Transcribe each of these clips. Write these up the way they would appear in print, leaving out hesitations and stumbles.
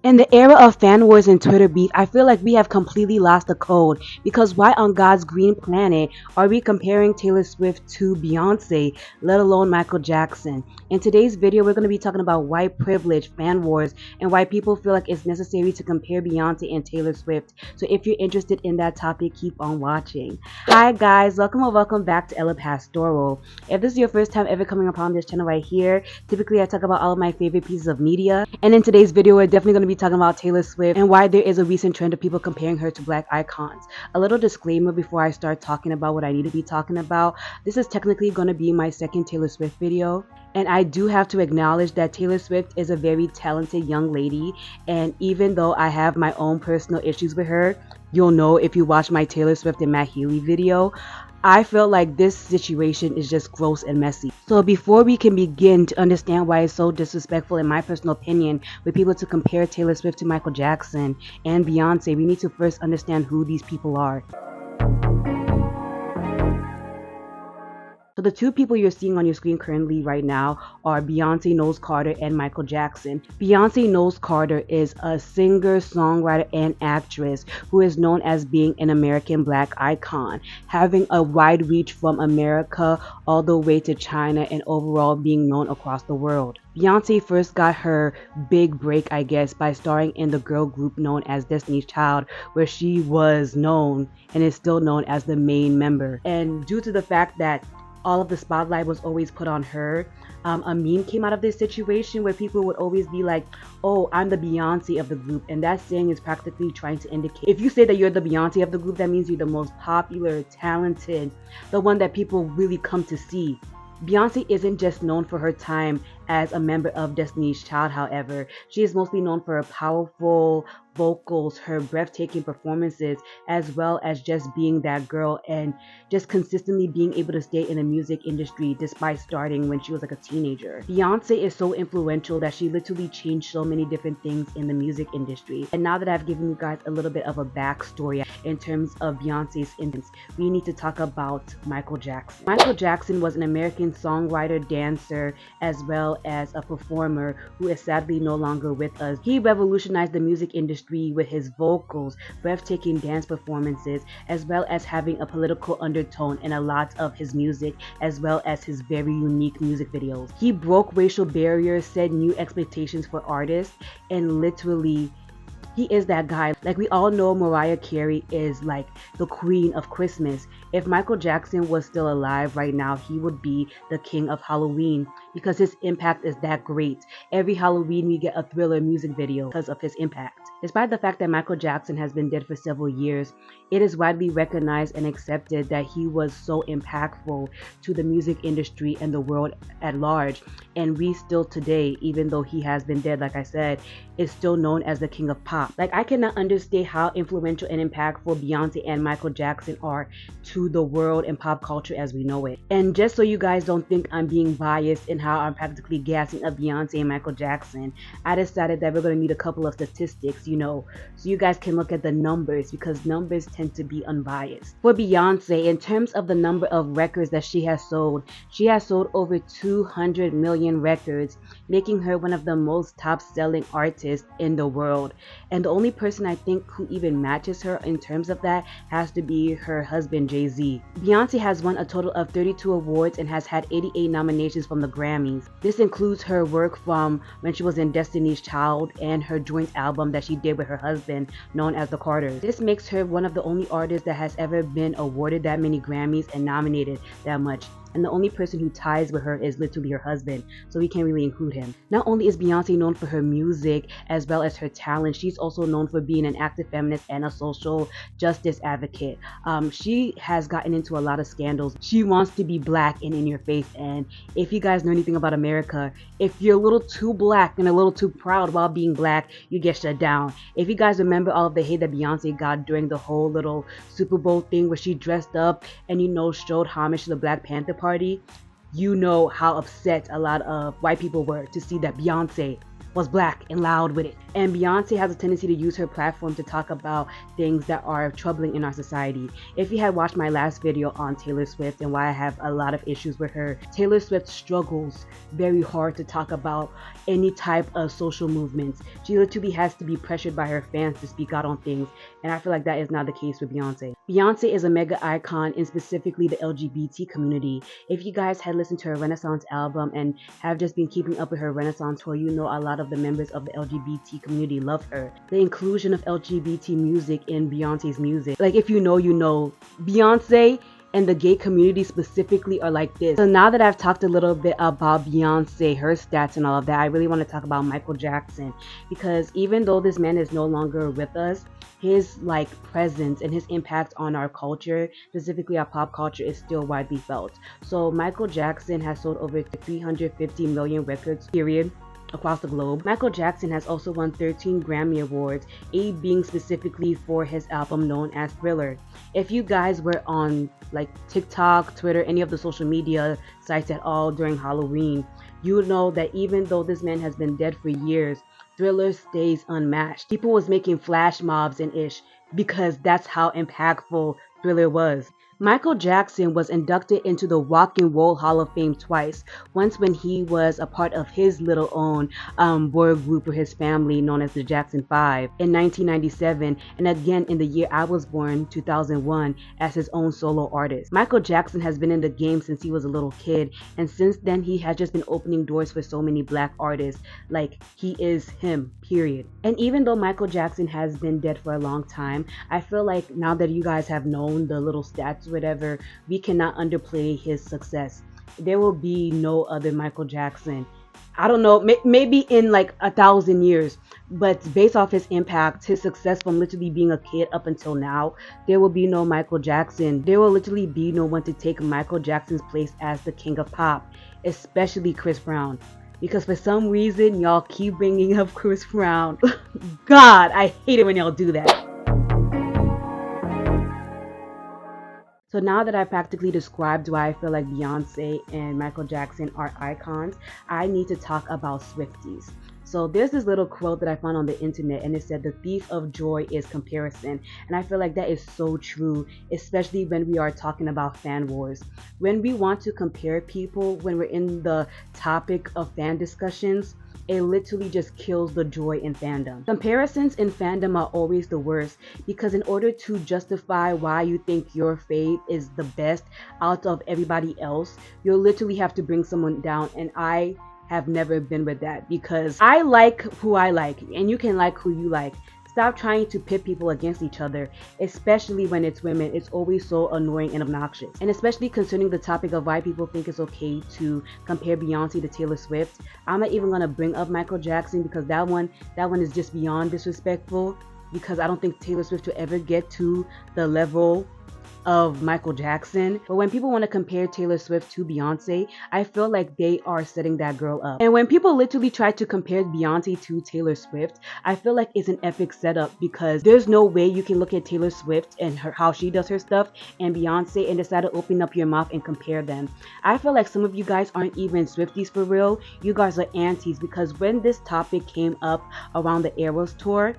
In the era of fan wars and Twitter beef, I feel like we have completely lost the code because why on God's green planet are we comparing Taylor Swift to Beyonce, let alone Michael Jackson? In today's video, we're going to be talking about white privilege, fan wars, and why people feel like it's necessary to compare Beyonce and Taylor Swift. So if you're interested in that topic, keep on watching. Hi guys, welcome back to Ella Pastoral. If this is your first time ever coming upon this channel right here, typically I talk about all of my favorite pieces of media. And in today's video, we're definitely going to be talking about Taylor Swift and why there is a recent trend of people comparing her to black icons. A little disclaimer before I start talking about what I need to be talking about. This is technically going to be my second Taylor Swift video. And I do have to acknowledge that Taylor Swift is a very talented young lady. And even though I have my own personal issues with her, you'll know if you watch my Taylor Swift and Matt Healy video, I feel like this situation is just gross and messy. So before we can begin to understand why it's so disrespectful, in my personal opinion, with people to compare Taylor Swift to Michael Jackson and Beyonce, we need to first understand who these people are. So the two people you're seeing on your screen currently right now are Beyonce Knowles Carter and Michael Jackson. Beyonce Knowles Carter is a singer, songwriter, and actress who is known as being an American black icon, having a wide reach from America all the way to China and overall being known across the world. Beyonce first got her big break, I guess, by starring in the girl group known as Destiny's Child, where she was known and is still known as the main member. And due to the fact that all of the spotlight was always put on her, a meme came out of this situation where people would always be like, oh, I'm the Beyonce of the group. And that saying is practically trying to indicate, if you say that you're the Beyonce of the group, that means you're the most popular, talented, the one that people really come to see. Beyonce isn't just known for her time as a member of Destiny's Child, however. She is mostly known for her powerful vocals, her breathtaking performances, as well as just being that girl and just consistently being able to stay in the music industry despite starting when she was like a teenager. Beyonce is so influential that she literally changed so many different things in the music industry. And now that I've given you guys a little bit of a backstory in terms of Beyonce's influence, we need to talk about Michael Jackson. Michael Jackson was an American songwriter, dancer, as well as a performer who is sadly no longer with us. He revolutionized the music industry with his vocals, breathtaking dance performances, as well as having a political undertone in a lot of his music, as well as his very unique music videos. He broke racial barriers, set new expectations for artists, and literally he is that guy. Like, we all know Mariah Carey is like the queen of Christmas. If Michael Jackson was still alive right now, he would be the king of Halloween because his impact is that great. Every Halloween we get a Thriller music video because of his impact. Despite the fact that Michael Jackson has been dead for several years, it is widely recognized and accepted that he was so impactful to the music industry and the world at large. And we still today, even though he has been dead, like I said, is still known as the king of pop. Like, I cannot understate how influential and impactful Beyonce and Michael Jackson are to the world and pop culture as we know it. And just so you guys don't think I'm being biased in how I'm practically gassing up Beyonce and Michael Jackson, I decided that we're going to need a couple of statistics, so you guys can look at the numbers, because numbers tend to be unbiased. For Beyonce, in terms of the number of records that she has sold over 200 million records, making her one of the most top-selling artists in the world. And the only person I think who even matches her in terms of that has to be her husband, Jay-Z. Beyonce has won a total of 32 awards and has had 88 nominations from the Grammys. This includes her work from when she was in Destiny's Child and her joint album that she did with her husband, known as The Carters. This makes her one of the only artists that has ever been awarded that many Grammys and nominated that much. And the only person who ties with her is literally her husband, so we can't really include him. Not only is Beyonce known for her music as well as her talent, she's also known for being an active feminist and a social justice advocate. She has gotten into a lot of scandals. She wants to be black and in your face, and if you guys know anything about America, if you're a little too black and a little too proud while being black, you get shut down. If you guys remember all of the hate that Beyonce got during the whole little Super Bowl thing where she dressed up and showed homage to the Black Panther Party, you know how upset a lot of white people were to see that Beyonce was black and loud with it. And Beyonce has a tendency to use her platform to talk about things that are troubling in our society. If you had watched my last video on Taylor Swift and why I have a lot of issues with her, Taylor Swift struggles very hard to talk about any type of social movements. She literally has to be pressured by her fans to speak out on things, and I feel like that is not the case with Beyonce. Beyonce is a mega icon in specifically the LGBT community. If you guys had listened to her Renaissance album and have just been keeping up with her Renaissance tour, you know a lot of the members of the LGBT community love her. The inclusion of LGBT music in Beyonce's music, like if you know, you know. Beyonce and the gay community specifically are like this. So now that I've talked a little bit about Beyonce, her stats and all of that, I really want to talk about Michael Jackson, because even though this man is no longer with us, his like presence and his impact on our culture, specifically our pop culture, is still widely felt. So Michael Jackson has sold over 350 million records, period, across the globe. Michael Jackson has also won 13 Grammy Awards, 8 being specifically for his album known as Thriller. If you guys were on like TikTok, Twitter, any of the social media sites at all during Halloween, you would know that even though this man has been dead for years, Thriller stays unmatched. People was making flash mobs and ish because that's how impactful Thriller was. Michael Jackson was inducted into the Rock and Roll Hall of Fame twice. Once when he was a part of his little own boy group with his family known as the Jackson 5 in 1997, and again in the year I was born, 2001, as his own solo artist. Michael Jackson has been in the game since he was a little kid, and since then he has just been opening doors for so many black artists. Like, he is him, period. And even though Michael Jackson has been dead for a long time, I feel like now that you guys have known the little stats, whatever, we cannot underplay his success. There will be no other Michael Jackson. I don't know, maybe in like 1,000 years, but based off his impact, his success from literally being a kid up until now, there will be no Michael Jackson. There will literally be no one to take Michael Jackson's place as the king of pop, especially Chris Brown. Because for some reason, y'all keep bringing up Chris Brown. God, I hate it when y'all do that. So now that I practically described why I feel like Beyonce and Michael Jackson are icons, I need to talk about Swifties. So there's this little quote that I found on the internet, and it said, "The thief of joy is comparison." And I feel like that is so true, especially when we are talking about fan wars. When we want to compare people, when we're in the topic of fan discussions, it literally just kills the joy in fandom. Comparisons in fandom are always the worst, because in order to justify why you think your fave is the best out of everybody else, you'll literally have to bring someone down, and I have never been with that, because I like who I like and you can like who you like. Stop trying to pit people against each other, especially when it's women. It's always so annoying and obnoxious. And especially concerning the topic of why people think it's okay to compare Beyonce to Taylor Swift, I'm not even gonna bring up Michael Jackson, because that one is just beyond disrespectful, because I don't think Taylor Swift will ever get to the level of Michael Jackson. But when people want to compare Taylor Swift to Beyonce, I feel like they are setting that girl up. And when people literally try to compare Beyonce to Taylor Swift, I feel like it's an epic setup, because there's no way you can look at Taylor Swift and how she does her stuff and Beyonce and decide to open up your mouth and compare them. I feel like some of you guys aren't even Swifties for real. You guys are antis, because when this topic came up around the Eras tour,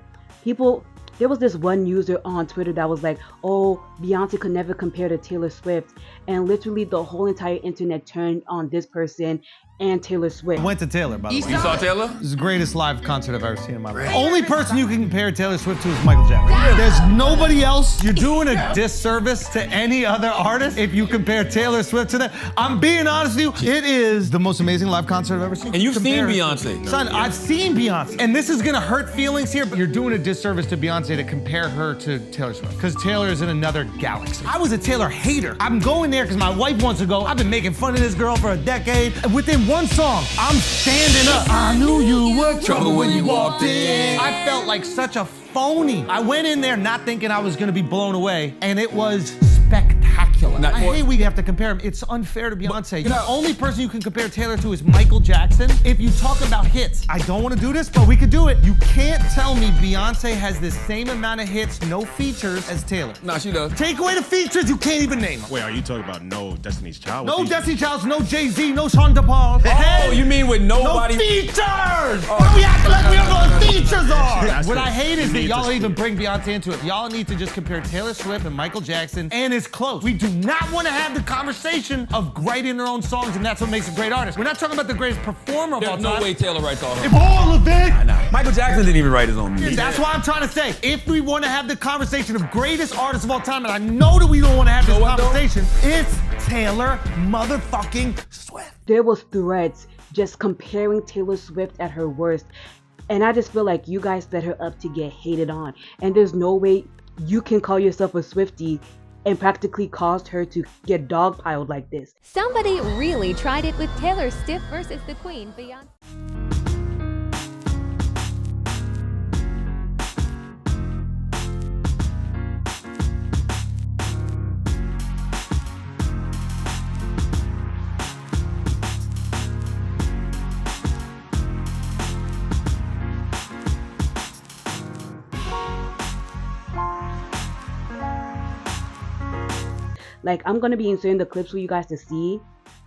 there was this one user on Twitter that was like, "Oh, Beyonce could never compare to Taylor Swift." And literally the whole entire internet turned on this person and Taylor Swift. I went to Taylor, by the way. You saw Taylor? This is the greatest live concert I've ever seen in my life. Only person you can compare Taylor Swift to is Michael Jackson. There's nobody else. You're doing a disservice to any other artist if you compare Taylor Swift to that. I'm being honest with you. It is the most amazing live concert I've ever seen. And you've seen Beyonce. Son, I've seen Beyonce. And this is gonna hurt feelings here, but you're doing a disservice to Beyonce to compare her to Taylor Swift, because Taylor is in another galaxy. I was a Taylor hater. I'm going there because my wife wants to go. I've been making fun of this girl for a decade. And within one song, I'm standing up. I knew you were trouble when you walked in. I felt like such a phony. I went in there not thinking I was gonna be blown away, and it was spectacular. I hate we have to compare them. It's unfair to Beyonce. The only person you can compare Taylor to is Michael Jackson. If you talk about hits, I don't want to do this, but we could do it. You can't tell me Beyonce has the same amount of hits, no features, as Taylor. Nah, she does. Take away the features, you can't even name them. Wait, are you talking about no Destiny's Child? No Destiny Childs, no Jay-Z, no Sean Paul. Oh, you mean with nobody? No features! Why do we acting like we don't know what features are? That's What it. I hate is You that need y'all to even speak. bring Beyonce into it. Y'all need to just compare Taylor Swift and Michael Jackson, and it's close. We do not want to have the conversation of writing their own songs, and that's what makes a great artist. We're not talking about the greatest performer of all There's time. no way Taylor writes all her. If all of it. Michael Jackson didn't even write his own music. That's why I'm trying to say, if we want to have the conversation of greatest artists of all time, and I know that we don't want to have this conversation, it's Taylor motherfucking Swift. There was threads just comparing Taylor Swift at her worst. And I just feel like you guys set her up to get hated on. And there's no way you can call yourself a Swiftie and practically caused her to get dogpiled like this. Somebody really tried it with Taylor Swift versus the Queen, Beyonce. Like, I'm gonna be inserting the clips for you guys to see.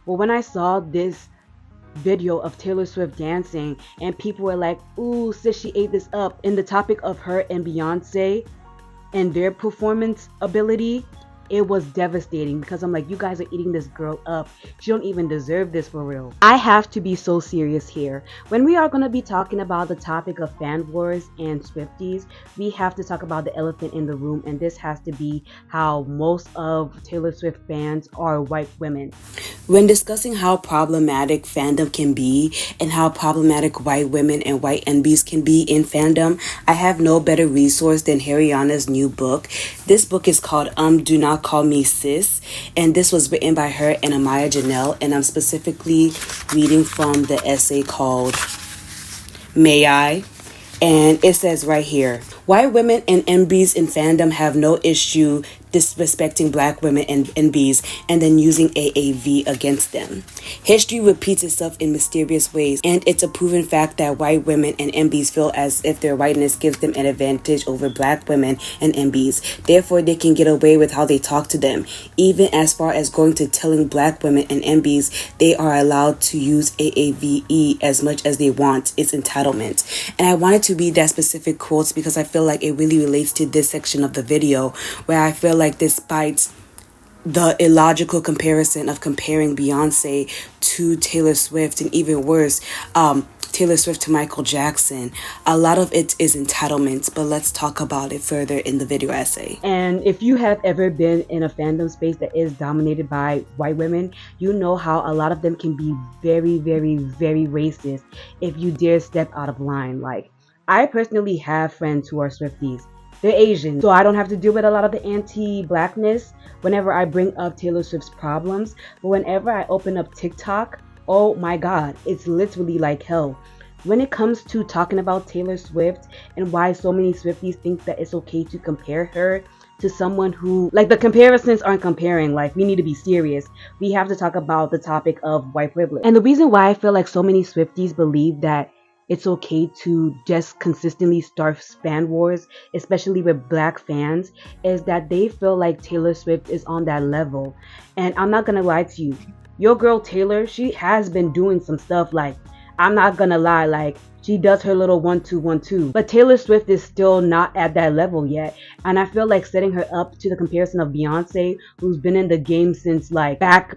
But when I saw this video of Taylor Swift dancing and people were like, ooh, sis, she ate this up, in the topic of her and Beyonce and their performance ability, it was devastating because I'm like, you guys are eating this girl up. She don't even deserve this for real. I have to be so serious here. When we are going to be talking about the topic of fan wars and Swifties, we have to talk about the elephant in the room, and this has to be how most of Taylor Swift fans are white women. When discussing how problematic fandom can be and how problematic white women and white NBs can be in fandom, I have no better resource than Harriana's new book. This book is called Do Not Call Me Sis, and this was written by her and Amaya Janelle, and I'm specifically reading from the essay called May I? And it says right here, white women and NBs in fandom have no issue disrespecting black women and NBs and then using AAV against them. History repeats itself in mysterious ways, and it's a proven fact that white women and NBs feel as if their whiteness gives them an advantage over black women and NBs. Therefore, they can get away with how they talk to them. Even as far as going to telling black women and NBs they are allowed to use AAVE as much as they want. It's entitlement. And I wanted to read that specific quotes because I feel like it really relates to this section of the video, where I feel like despite the illogical comparison of comparing Beyonce to Taylor Swift, and even worse, Taylor Swift to Michael Jackson, a lot of it is entitlement, but let's talk about it further in the video essay. And if you have ever been in a fandom space that is dominated by white women, you know how a lot of them can be very, very, very racist if you dare step out of line. Like, I personally have friends who are Swifties. They're Asian, so I don't have to deal with a lot of the anti-blackness whenever I bring up Taylor Swift's problems. But whenever I open up TikTok, oh my god, it's literally like hell. When it comes to talking about Taylor Swift and why so many Swifties think that it's okay to compare her to someone who, like, the comparisons aren't comparing. Like, we need to be serious. We have to talk about the topic of white privilege. And the reason why I feel like so many Swifties believe that it's okay to just consistently start fan wars, especially with black fans, is that they feel like Taylor Swift is on that level. And I'm not gonna lie to you, your girl Taylor, she has been doing some stuff. Like, I'm not gonna lie, like, she does her little 1-2-1-2, but Taylor Swift is still not at that level yet. And I feel like setting her up to the comparison of Beyonce, who's been in the game since like back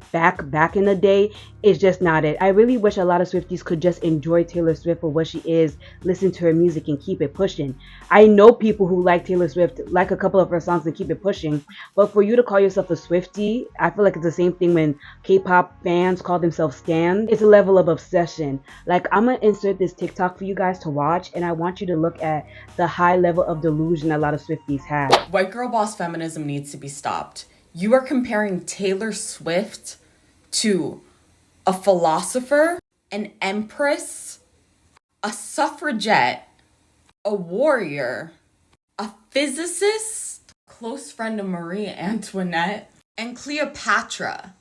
in the day, is just not it. I really wish a lot of Swifties could just enjoy Taylor Swift for what she is, listen to her music, and keep it pushing. I know people who like Taylor Swift, like a couple of her songs, and keep it pushing, but for you to call yourself a Swiftie, I feel like it's the same thing when K-pop fans call themselves stans. It's a level of obsession. Like, I'm gonna insert this TikTok for you guys to watch, and I want you to look at the high level of delusion a lot of Swifties have. White girl boss feminism needs to be stopped. You are comparing Taylor Swift to a philosopher, an empress, a suffragette, a warrior, a physicist, close friend of Marie Antoinette, and Cleopatra.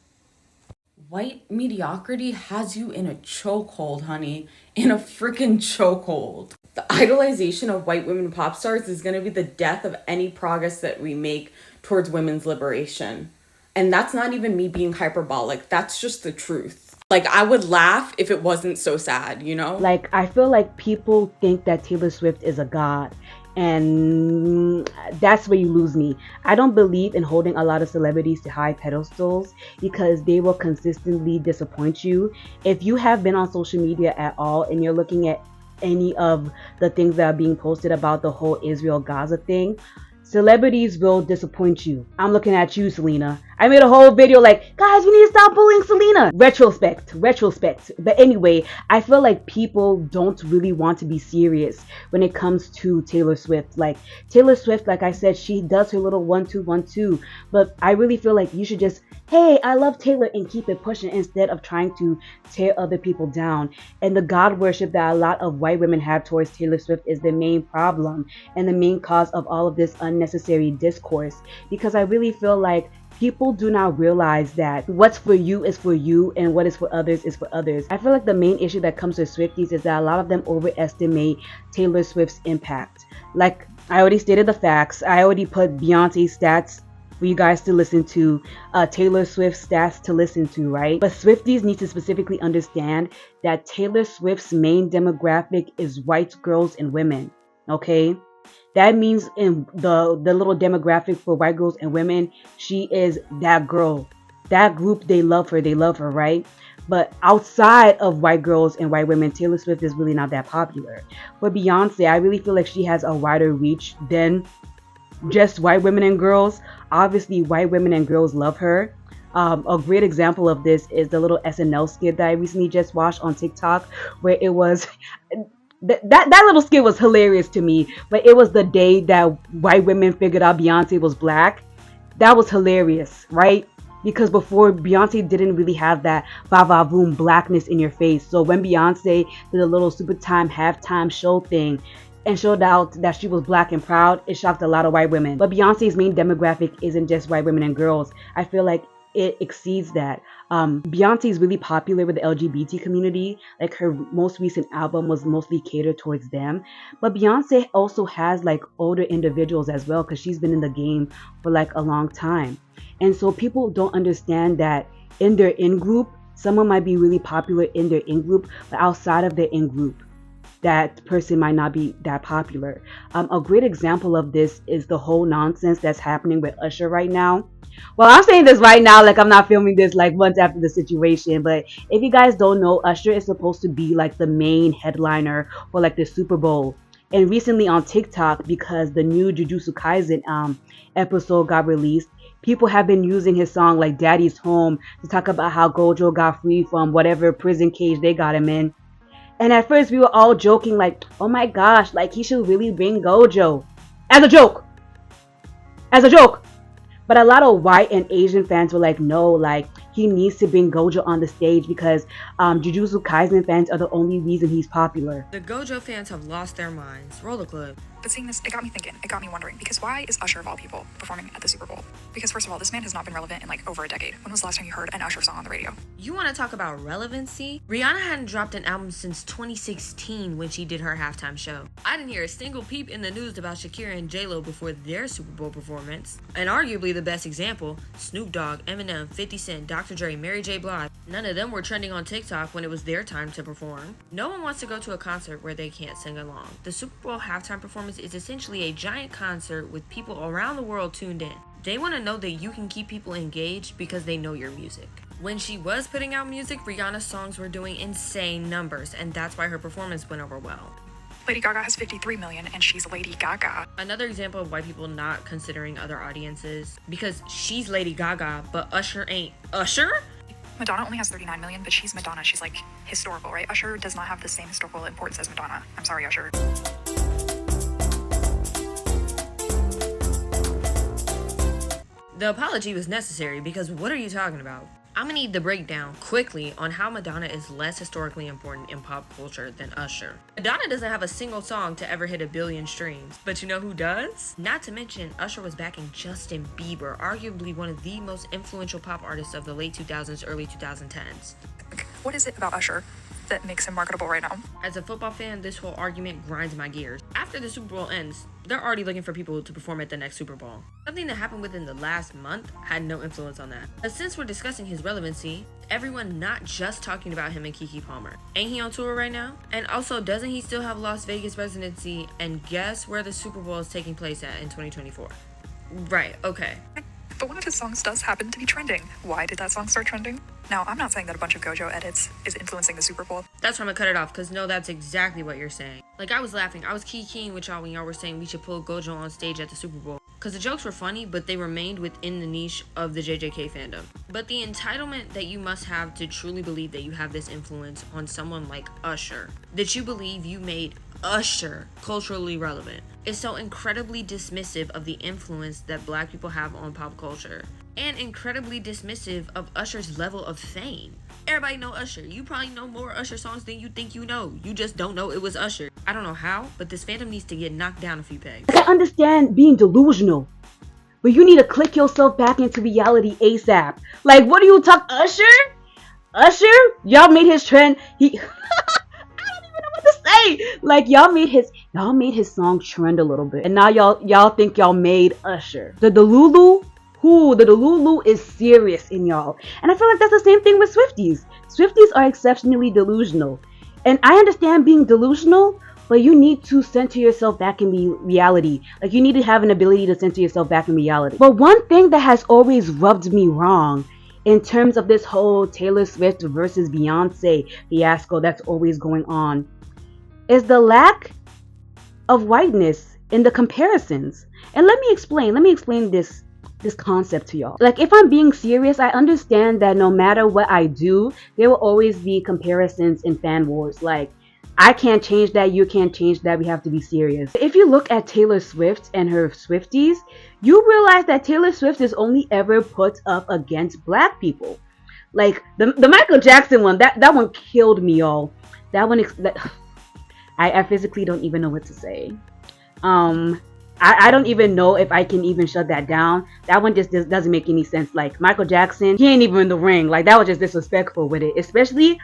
White mediocrity has you in a chokehold, honey. In a freaking chokehold. The idolization of white women pop stars is going to be the death of any progress that we make towards women's liberation. And that's not even me being hyperbolic. That's just the truth. Like, I would laugh if it wasn't so sad, you know? Like, I feel like people think that Taylor Swift is a god. And that's where you lose me. I don't believe in holding a lot of celebrities to high pedestals because they will consistently disappoint you. If you have been on social media at all and you're looking at any of the things that are being posted about the whole Israel-Gaza thing, celebrities will disappoint you. I'm looking at you, Selena. I made a whole video like, guys, we need to stop bullying Selena. Retrospect. But anyway, I feel like people don't really want to be serious when it comes to Taylor Swift. Like, Taylor Swift, like I said, she does her little 1-2-1-2. But I really feel like you should just, hey, I love Taylor, and keep it pushing instead of trying to tear other people down. And the God worship that a lot of white women have towards Taylor Swift is the main problem and the main cause of all of this unnecessary discourse. Because I really feel like people do not realize that what's for you is for you and what is for others is for others. I feel like the main issue that comes with Swifties is that a lot of them overestimate Taylor Swift's impact. Like, I already stated the facts. I already put Beyonce's stats for you guys to listen to, Taylor Swift's stats to listen to, right? But Swifties need to specifically understand that Taylor Swift's main demographic is white girls and women, okay? That means in the little demographic for white girls and women, she is that girl. That group, they love her, right? But outside of white girls and white women, Taylor Swift is really not that popular. For Beyonce, I really feel like she has a wider reach than just white women and girls. Obviously, white women and girls love her. A great example of this is the little SNL skit that I recently just watched on TikTok, where it was... That little skit was hilarious to me, but it was the day that white women figured out Beyonce was black. That was hilarious, right? Because before, Beyonce didn't really have that va-va-voom blackness in your face. So when Beyonce did a little Super Time halftime show thing and showed out that she was black and proud, it shocked a lot of white women. But Beyonce's main demographic isn't just white women and girls. I feel like it exceeds that. Beyonce is really popular with the LGBT community. Like, her most recent album was mostly catered towards them. But Beyonce also has like older individuals as well, because she's been in the game for like a long time. And so people don't understand that in their in-group, someone might be really popular in their in-group, but outside of their in-group, that person might not be that popular. A great example of this is the whole nonsense that's happening with Usher right now. Well, I'm saying this right now, like I'm not filming this like months after the situation, but if you guys don't know, Usher is supposed to be like the main headliner for like the Super Bowl. And recently on TikTok, because the new Jujutsu Kaisen episode got released, people have been using his song like Daddy's Home to talk about how Gojo got free from whatever prison cage they got him in. And at first we were all joking like, oh my gosh, like he should really bring Gojo. As a joke. But a lot of white and Asian fans were like, no, like he needs to bring Gojo on the stage because Jujutsu Kaisen fans are the only reason he's popular. The Gojo fans have lost their minds. Roll the clip. But seeing this, it got me thinking, it got me wondering, because why is Usher of all people performing at the Super Bowl? Because first of all, this man has not been relevant in like over a decade. When was the last time you heard an Usher song on the radio? You want to talk about relevancy? Rihanna hadn't dropped an album since 2016 when she did her halftime show. I didn't hear a single peep in the news about Shakira and J-Lo before their Super Bowl performance. And arguably the best example, Snoop Dogg, Eminem, 50 Cent, Dr. Dre, Mary J. Blige. None of them were trending on TikTok when it was their time to perform. No one wants to go to a concert where they can't sing along. The Super Bowl halftime performance is essentially a giant concert with people around the world tuned in. They want to know that you can keep people engaged because they know your music. When she was putting out music, Rihanna's songs were doing insane numbers, and that's why her performance went over well. Lady Gaga has 53 million and she's Lady Gaga. Another example of white people not considering other audiences, because she's Lady Gaga, but Usher ain't Usher? Madonna only has 39 million, but she's Madonna. She's like historical, right? Usher does not have the same historical importance as Madonna. I'm sorry, Usher. The apology was necessary because what are you talking about? I'm gonna need the breakdown quickly on how Madonna is less historically important in pop culture than Usher. Madonna doesn't have a single song to ever hit 1 billion streams, but you know who does? Not to mention, Usher was backing Justin Bieber, arguably one of the most influential pop artists of the late 2000s, early 2010s. What is it about Usher that makes him marketable right now? As a football fan, this whole argument grinds my gears. After the Super Bowl ends, they're already looking for people to perform at the next Super Bowl. Something that happened within the last month had no influence on that. But since we're discussing his relevancy, everyone not just talking about him and Keke Palmer. Ain't he on tour right now? And also, doesn't he still have Las Vegas residency? And guess where the Super Bowl is taking place at in 2024? Right, okay. But one of his songs does happen to be trending. Why did that song start trending? Now, I'm not saying that a bunch of Gojo edits is influencing the Super Bowl. That's why I'm gonna cut it off, because no, that's exactly what you're saying. Like, I was laughing. I was keying with y'all when y'all were saying we should pull Gojo on stage at the Super Bowl. Because the jokes were funny, but they remained within the niche of the JJK fandom. But the entitlement that you must have to truly believe that you have this influence on someone like Usher, that you believe you made Usher culturally relevant, is so incredibly dismissive of the influence that black people have on pop culture, and incredibly dismissive of Usher's level of fame. Everybody know Usher. You probably know more Usher songs than you think you know. You just don't know it was Usher. I don't know how, but this fandom needs to get knocked down a few pegs. I understand being delusional, but you need to click yourself back into reality ASAP. Like, what do you talk, Usher? Usher? Y'all made his trend. I don't even know what to say. Like, y'all made his song trend a little bit, and now y'all think y'all made Usher. The Delulu? The Delulu is serious in y'all. And I feel like that's the same thing with Swifties. Swifties are exceptionally delusional. And I understand being delusional, but you need to center yourself back in reality. Like, you need to have an ability to center yourself back in reality. But one thing that has always rubbed me wrong in terms of this whole Taylor Swift versus Beyonce fiasco that's always going on is the lack of whiteness in the comparisons. And let me explain this concept to y'all. Like, if I'm being serious, I understand that no matter what I do, there will always be comparisons in fan wars. Like, I can't change that, you can't change that, we have to be serious. If you look at Taylor Swift and her Swifties, you realize that Taylor Swift is only ever put up against black people. Like, the Michael Jackson one, that one killed me, y'all. I physically don't even know what to say. I don't even know if I can even shut that down. That one just doesn't make any sense. Like, Michael Jackson, he ain't even in the ring. Like, that was just disrespectful with it. Especially,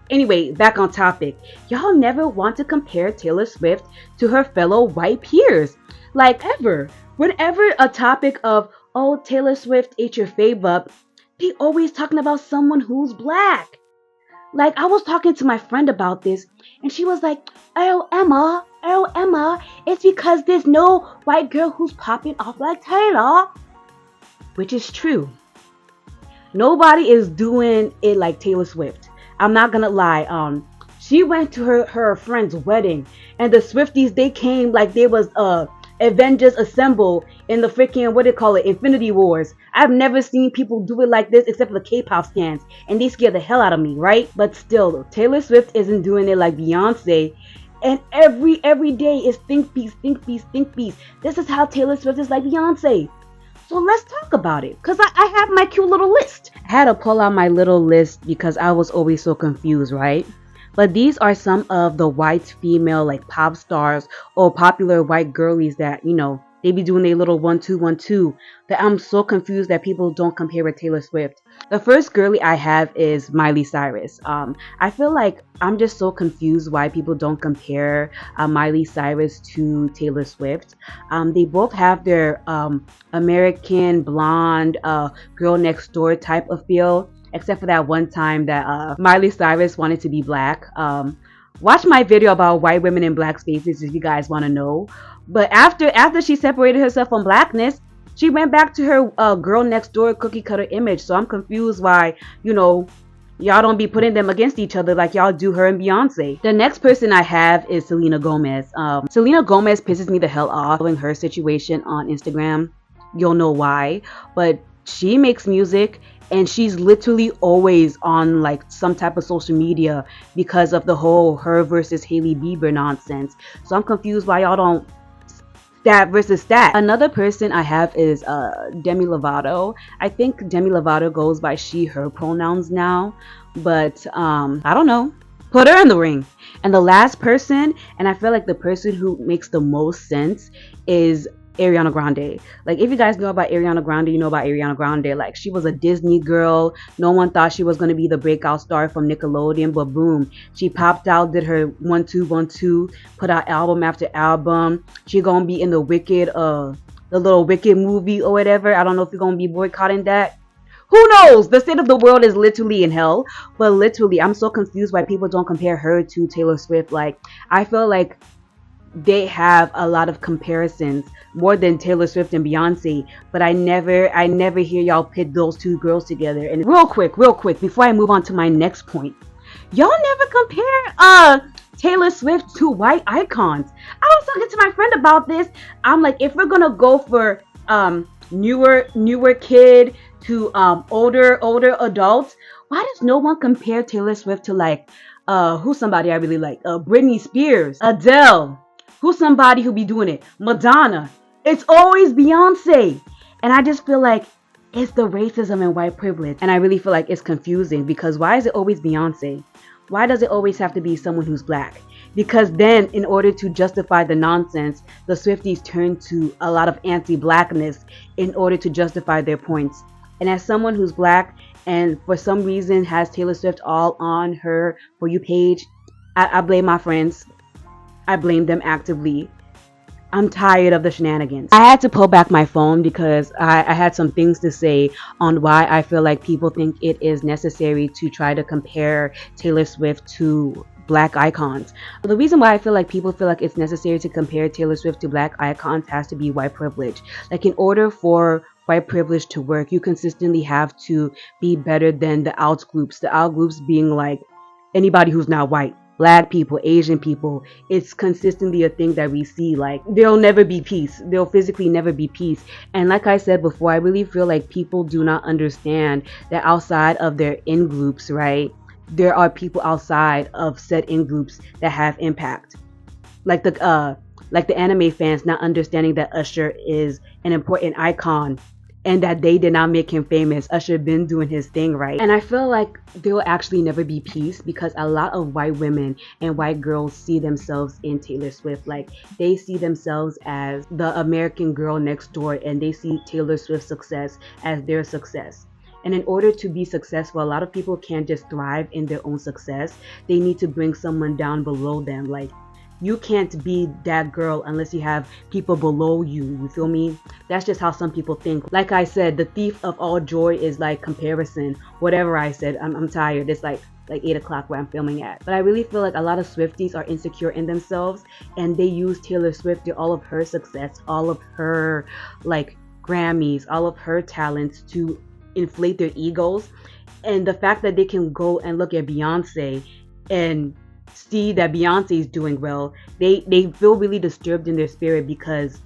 anyway, back on topic. Y'all never want to compare Taylor Swift to her fellow white peers. Like, ever. Whenever a topic of, oh, Taylor Swift ate your fave up, they always talking about someone who's black. Like, I was talking to my friend about this, and she was like, oh, Emma, it's because there's no white girl who's popping off like Taylor. Which is true. Nobody is doing it like Taylor Swift. I'm not gonna lie. She went to her friend's wedding, and the Swifties, they came like they was Avengers Assemble in the freaking, Infinity Wars. I've never seen people do it like this except for the K-pop stands, and they scare the hell out of me, right? But still, Taylor Swift isn't doing it like Beyonce, and every day is think piece. This is how Taylor Swift is like Beyonce. So let's talk about it, because I have my cute little list. I had to pull out my little list because I was always so confused, right? But these are some of the white female like pop stars or popular white girlies that, they be doing their little 1-2-1-2 that I'm so confused that people don't compare with Taylor Swift. The first girly I have is Miley Cyrus. I feel like I'm just so confused why people don't compare Miley Cyrus to Taylor Swift. They both have their American blonde girl next door type of feel. Except for that one time that Miley Cyrus wanted to be black. Watch my video about white women in black spaces if you guys want to know. But after she separated herself from blackness, she went back to her girl next door cookie cutter image. So I'm confused why, y'all don't be putting them against each other like y'all do her and Beyonce. The next person I have is Selena Gomez. Selena Gomez pisses me the hell off following her situation on Instagram. You'll know why. But she makes music, and she's literally always on like some type of social media because of the whole her versus Hailey Bieber nonsense. So I'm confused why y'all don't that versus that. Another person I have is Demi Lovato. I think Demi Lovato goes by she, her pronouns now, but I don't know. Put her in the ring. And the last person, and I feel like the person who makes the most sense, is Ariana Grande. Like, if you guys know about Ariana Grande, you know about Ariana Grande. Like, she was a Disney girl. No one thought she was going to be the breakout star from Nickelodeon, but boom, she popped out, did her 1-2-1-2, put out album after album. She gonna be in the Wicked, the little Wicked movie or whatever. I don't know if you're gonna be boycotting that. Who knows? The state of the world is literally in hell. But literally, I'm so confused why people don't compare her to Taylor Swift. Like, I feel like they have a lot of comparisons, more than Taylor Swift and Beyonce, but I never hear y'all pit those two girls together. And real quick, before I move on to my next point, y'all never compare Taylor Swift to white icons. I was talking to my friend about this. I'm like, if we're gonna go for newer kid to older adults, why does no one compare Taylor Swift to, like, who's somebody I really like? Britney Spears, Adele. Who's somebody who be doing it? Madonna. It's always Beyonce. And I just feel like it's the racism and white privilege. And I really feel like it's confusing, because why is it always Beyonce? Why does it always have to be someone who's black? Because then, in order to justify the nonsense, the Swifties turn to a lot of anti-blackness in order to justify their points. And as someone who's black and for some reason has Taylor Swift all on her For You page, I blame my friends. I blame them actively. I'm tired of the shenanigans. I had to pull back my phone because I had some things to say on why I feel like people think it is necessary to try to compare Taylor Swift to black icons. The reason why I feel like people feel like it's necessary to compare Taylor Swift to black icons has to be white privilege. Like, in order for white privilege to work, you consistently have to be better than the out groups. The out groups being like anybody who's not white. Black people, Asian people. It's consistently a thing that we see. Like, there'll never be peace. There'll physically never be peace. And like I said before, I really feel like people do not understand that outside of their in groups, right, there are people outside of said in groups that have impact. Like the anime fans not understanding that Usher is an important icon and that they did not make him famous. Usher been doing his thing, right? And I feel like there will actually never be peace because a lot of white women and white girls see themselves in Taylor Swift. Like, they see themselves as the American girl next door, and they see Taylor Swift's success as their success. And in order to be successful, a lot of people can't just thrive in their own success. They need to bring someone down below them. Like, you can't be that girl unless you have people below you. You feel me? That's just how some people think. Like I said, the thief of all joy is like comparison. Whatever I said, I'm tired. It's like 8 o'clock where I'm filming at. But I really feel like a lot of Swifties are insecure in themselves, and they use Taylor Swift to all of her success, all of her like Grammys, all of her talents to inflate their egos. And the fact that they can go and look at Beyonce and see that Beyonce is doing well, they feel really disturbed in their spirit because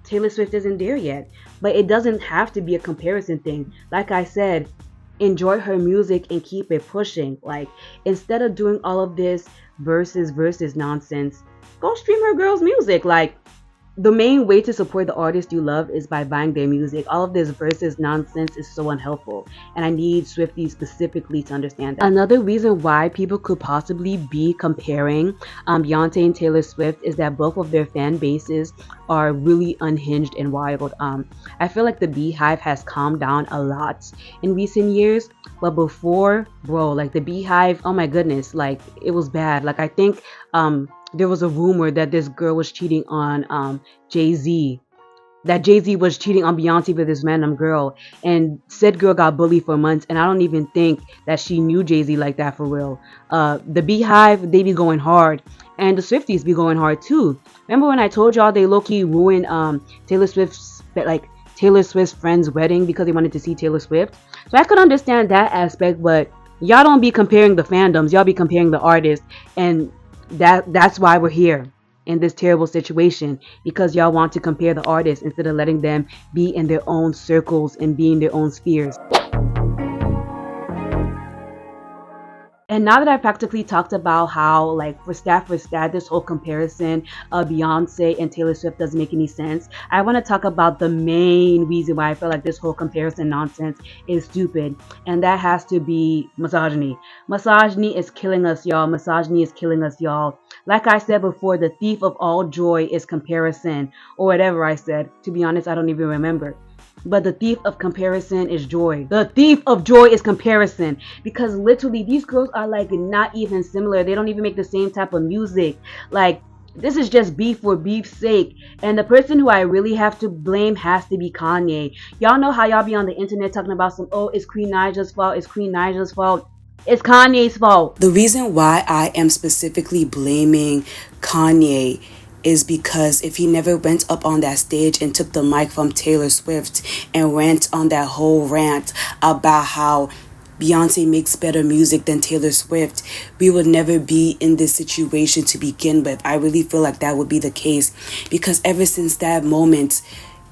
Taylor Swift isn't there yet. But it doesn't have to be a comparison thing. Like I said, enjoy her music and keep it pushing. Like, instead of doing all of this versus nonsense, go stream her girl's music. Like, the main way to support the artist you love is by buying their music. All of this versus nonsense is so unhelpful, and I need Swifties specifically to understand that. Another reason why people could possibly be comparing Beyonce and Taylor Swift is that both of their fan bases are really unhinged and wild. I feel like the Beehive has calmed down a lot in recent years, but before, bro, like the Beehive, oh my goodness, like it was bad. Like, I think there was a rumor that this girl was cheating on Jay-Z. That Jay-Z was cheating on Beyonce with this random girl. And said girl got bullied for months. And I don't even think that she knew Jay-Z like that for real. The Beehive, they be going hard. And the Swifties be going hard too. Remember when I told y'all they low-key ruined Taylor Swift's friend's wedding because they wanted to see Taylor Swift? So I could understand that aspect. But y'all don't be comparing the fandoms. Y'all be comparing the artists. And that's why we're here in this terrible situation, because y'all want to compare the artists instead of letting them be in their own circles and be in their own spheres. And now that I practically talked about how, like, for stat, this whole comparison of Beyonce and Taylor Swift doesn't make any sense, I want to talk about the main reason why I feel like this whole comparison nonsense is stupid, and that has to be misogyny. Misogyny is killing us, y'all. Misogyny is killing us, y'all. Like I said before, the thief of all joy is comparison, or whatever I said. To be honest, I don't even remember. But the thief of comparison is joy. The thief of joy is comparison. Because literally, these girls are like not even similar. They don't even make the same type of music. Like, this is just beef for beef's sake. And the person who I really have to blame has to be Kanye. Y'all know how y'all be on the internet talking about some, oh, it's Queen Nigel's fault. It's Queen Nigel's fault. It's Kanye's fault. The reason why I am specifically blaming Kanye is because if he never went up on that stage and took the mic from Taylor Swift and went on that whole rant about how Beyonce makes better music than Taylor Swift, we would never be in this situation to begin with. I really feel like that would be the case, because ever since that moment,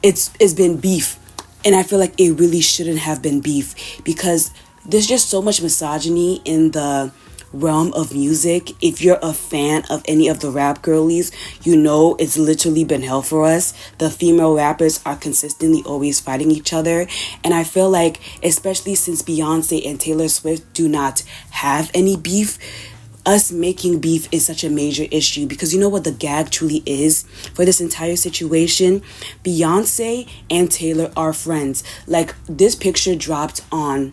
it's been beef. And I feel like it really shouldn't have been beef, because there's just so much misogyny in the realm of music. If you're a fan of any of the rap girlies, you know it's literally been hell for us. The female rappers are consistently always fighting each other, and I feel like, especially since Beyonce and Taylor Swift do not have any beef, us making beef is such a major issue. Because you know what the gag truly is for this entire situation? Beyonce and Taylor are friends. Like, this picture dropped on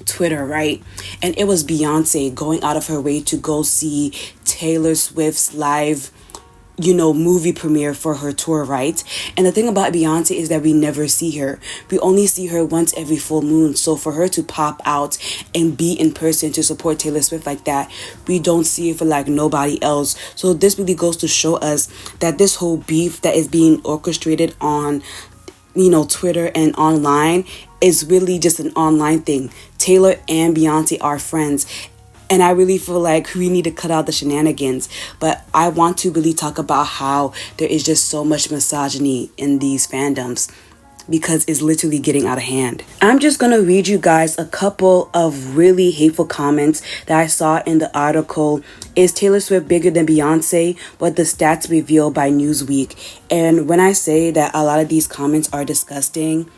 Twitter, right? And it was Beyonce going out of her way to go see Taylor Swift's live, movie premiere for her tour, right? And the thing about Beyonce is that we never see her. We only see her once every full moon. So for her to pop out and be in person to support Taylor Swift like that, we don't see it for like nobody else. So this really goes to show us that this whole beef that is being orchestrated on Twitter and online is really just an online thing. Taylor and Beyonce are friends, and I really feel like we need to cut out the shenanigans. But I want to really talk about how there is just so much misogyny in these fandoms, because it's literally getting out of hand. I'm just gonna read you guys a couple of really hateful comments that I saw in the article, Is Taylor Swift Bigger Than Beyonce? What the Stats Reveal by Newsweek. And when I say that a lot of these comments are disgusting,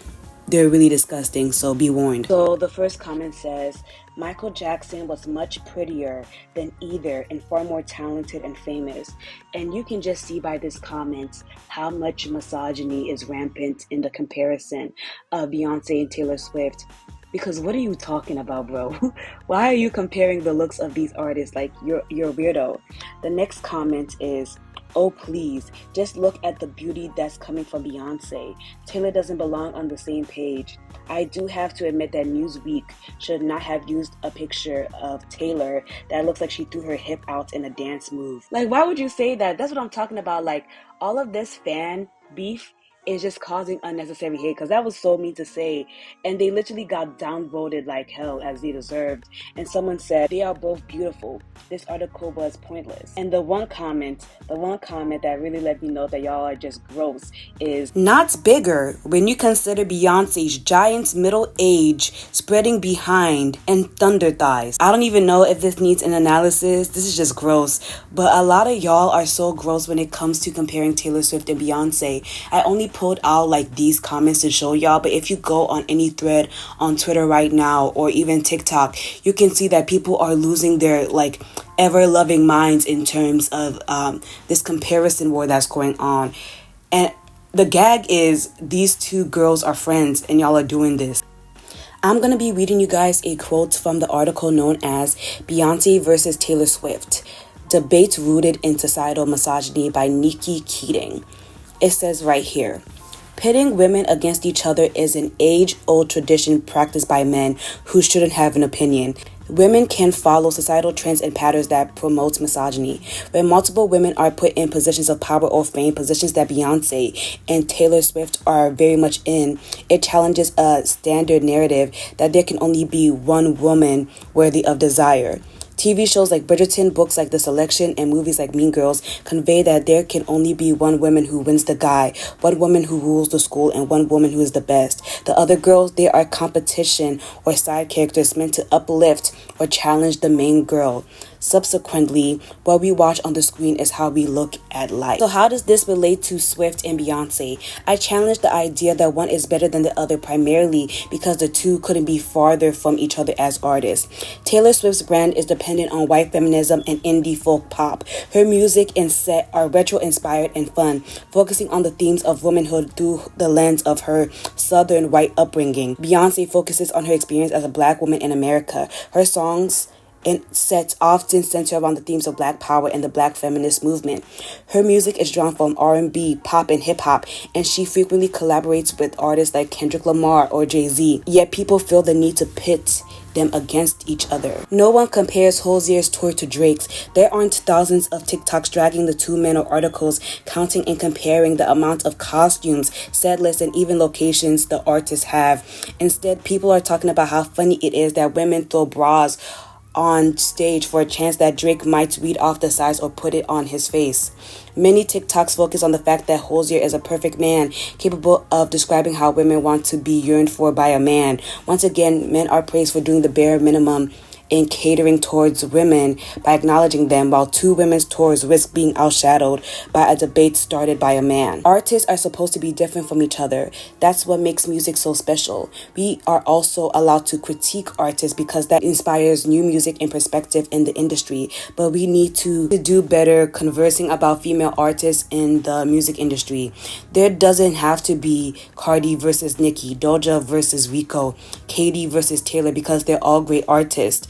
they're really disgusting, so be warned. So the first comment says, Michael Jackson was much prettier than either and far more talented and famous. And you can just see by this comment how much misogyny is rampant in the comparison of Beyonce and Taylor Swift. Because what are you talking about, bro? Why are you comparing the looks of these artists? Like, you're a weirdo. The next comment is, oh please, just look at the beauty that's coming from Beyonce. Taylor doesn't belong on the same page. I do have to admit that Newsweek should not have used a picture of Taylor that looks like she threw her hip out in a dance move. Like, why would you say that? That's what I'm talking about. Like, all of this fan beef is just causing unnecessary hate, because that was so mean to say, and they literally got downvoted like hell, as they deserved. And someone said they are both beautiful. This article was pointless. And the one comment that really let me know that y'all are just gross is, not bigger when you consider Beyonce's giant middle age, spreading behind, and thunder thighs. I don't even know if this needs an analysis. This is just gross. But a lot of y'all are so gross when it comes to comparing Taylor Swift and Beyonce. I only pulled out like these comments to show y'all, but if you go on any thread on Twitter right now or even TikTok, you can see that people are losing their like ever-loving minds in terms of this comparison war that's going on. And the gag is, these two girls are friends and y'all are doing this. I'm going to be reading you guys a quote from the article known as Beyonce versus Taylor Swift, Debates Rooted in Societal Misogyny by Nikki Keating. It says right here, pitting women against each other is an age-old tradition practiced by men who shouldn't have an opinion. Women can follow societal trends and patterns that promote misogyny. When multiple women are put in positions of power or fame, positions that Beyonce and Taylor Swift are very much in, it challenges a standard narrative that there can only be one woman worthy of desire. TV shows like Bridgerton, books like The Selection, and movies like Mean Girls convey that there can only be one woman who wins the guy, one woman who rules the school, and one woman who is the best. The other girls, they are competition or side characters meant to uplift or challenge the main girl. Subsequently, what we watch on the screen is how we look at life. So how does this relate to Swift and Beyonce? I challenge the idea that one is better than the other primarily because the two couldn't be farther from each other as artists. Taylor Swift's brand is dependent on white feminism and indie folk pop. Her music and set are retro-inspired and fun, focusing on the themes of womanhood through the lens of her southern white upbringing. Beyonce focuses on her experience as a black woman in America. Her songs and sets often center around the themes of black power and the black feminist movement. Her music is drawn from R&B, pop, and hip-hop, and she frequently collaborates with artists like Kendrick Lamar or Jay-Z, yet people feel the need to pit them against each other. No one compares Hozier's tour to Drake's. There aren't thousands of TikToks dragging the two men or articles counting and comparing the amount of costumes, set lists, and even locations the artists have. Instead, people are talking about how funny it is that women throw bras on stage for a chance that Drake might read off the size or put it on his face. Many TikToks focus on the fact that Hozier is a perfect man, capable of describing how women want to be yearned for by a man. Once again, men are praised for doing the bare minimum in catering towards women by acknowledging them, while two women's tours risk being outshadowed by a debate started by a man. Artists are supposed to be different from each other. That's what makes music so special. We are also allowed to critique artists because that inspires new music and perspective in the industry, but we need to do better conversing about female artists in the music industry. There doesn't have to be Cardi versus Nicki, Doja versus Rico, Katy versus Taylor, because they're all great artists.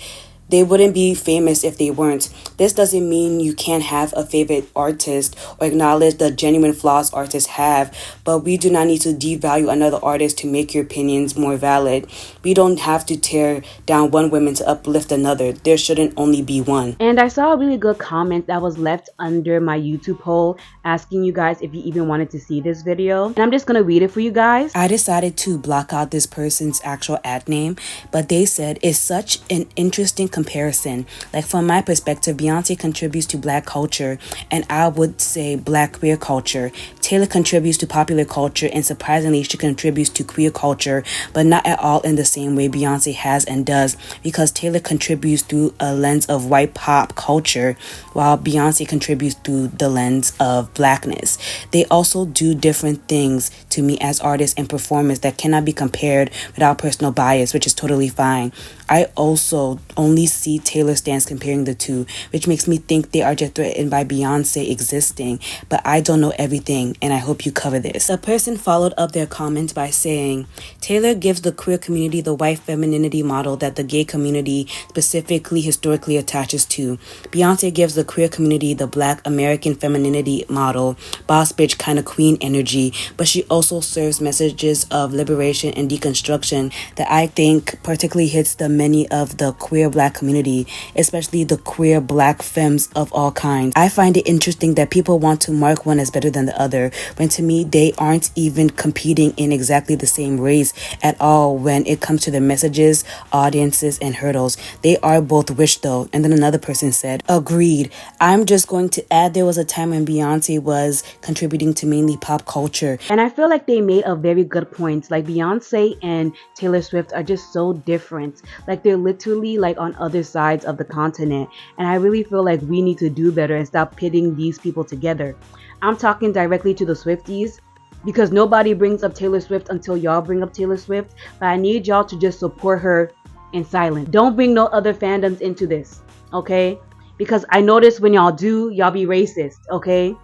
They wouldn't be famous if they weren't. This doesn't mean you can't have a favorite artist or acknowledge the genuine flaws artists have, but we do not need to devalue another artist to make your opinions more valid. We don't have to tear down one woman to uplift another. There shouldn't only be one. And I saw a really good comment that was left under my YouTube poll asking you guys if you even wanted to see this video. And I'm just going to read it for you guys. I decided to block out this person's actual ad name, but they said it's such an interesting comparison. Like, from my perspective, Beyonce contributes to black culture, and I would say black queer culture. Taylor contributes to popular culture, and surprisingly, she contributes to queer culture, but not at all in the same way Beyonce has and does, because Taylor contributes through a lens of white pop culture, while Beyonce contributes through the lens of blackness. They also do different things to me as artists and performers that cannot be compared without personal bias, which is totally fine. I also only see Taylor stance comparing the two, which makes me think they are just threatened by Beyonce existing, but I don't know everything, and I hope you cover this. The person followed up their comment by saying, Taylor gives the queer community the white femininity model that the gay community specifically historically attaches to. Beyonce gives the queer community the black American femininity model, boss bitch kind of queen energy, but she also serves messages of liberation and deconstruction that I think particularly hits the many of the queer black community, especially the queer black femmes of all kinds. I find it interesting that people want to mark one as better than the other, when to me they aren't even competing in exactly the same race at all when it comes to their messages, audiences, and hurdles. They are both rich though. And then another person said, agreed. I'm just going to add there was a time when Beyonce was contributing to mainly pop culture. And I feel like they made a very good point. Like, Beyonce and Taylor Swift are just so different. Like, they're literally like on other sides of the continent. And I really feel like we need to do better and stop pitting these people together. I'm talking directly to the Swifties, because nobody brings up Taylor Swift until y'all bring up Taylor Swift. But I need y'all to just support her in silence. Don't bring no other fandoms into this, okay? Because I notice when y'all do, y'all be racist, okay?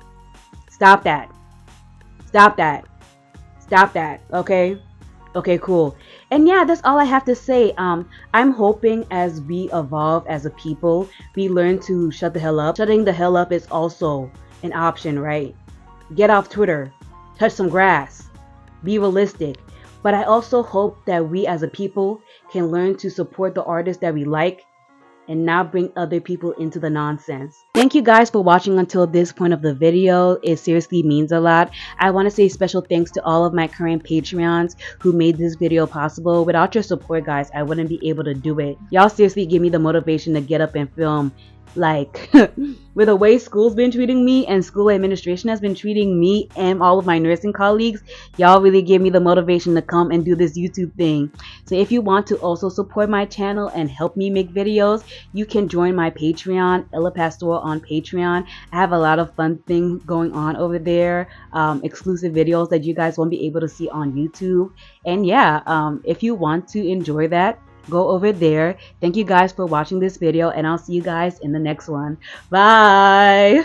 Stop that. Stop that. Stop that, okay? Okay, cool. And yeah, that's all I have to say. I'm hoping as we evolve as a people, we learn to shut the hell up. Shutting the hell up is also an option, right? Get off Twitter. Touch some grass. Be realistic. But I also hope that we as a people can learn to support the artists that we like and not bring other people into the nonsense. Thank you guys for watching until this point of the video. It seriously means a lot. I want to say special thanks to all of my current Patreons who made this video possible. Without your support, guys, I wouldn't be able to do it. Y'all seriously give me the motivation to get up and film. Like, with the way school's been treating me and school administration has been treating me and all of my nursing colleagues, y'all really give me the motivation to come and do this YouTube thing. So if you want to also support my channel and help me make videos, you can join my Patreon, Ella Pastor on Patreon. I have a lot of fun things going on over there, exclusive videos that you guys won't be able to see on YouTube. And yeah, if you want to enjoy that, go over there. Thank you guys for watching this video, and I'll see you guys in the next one. Bye.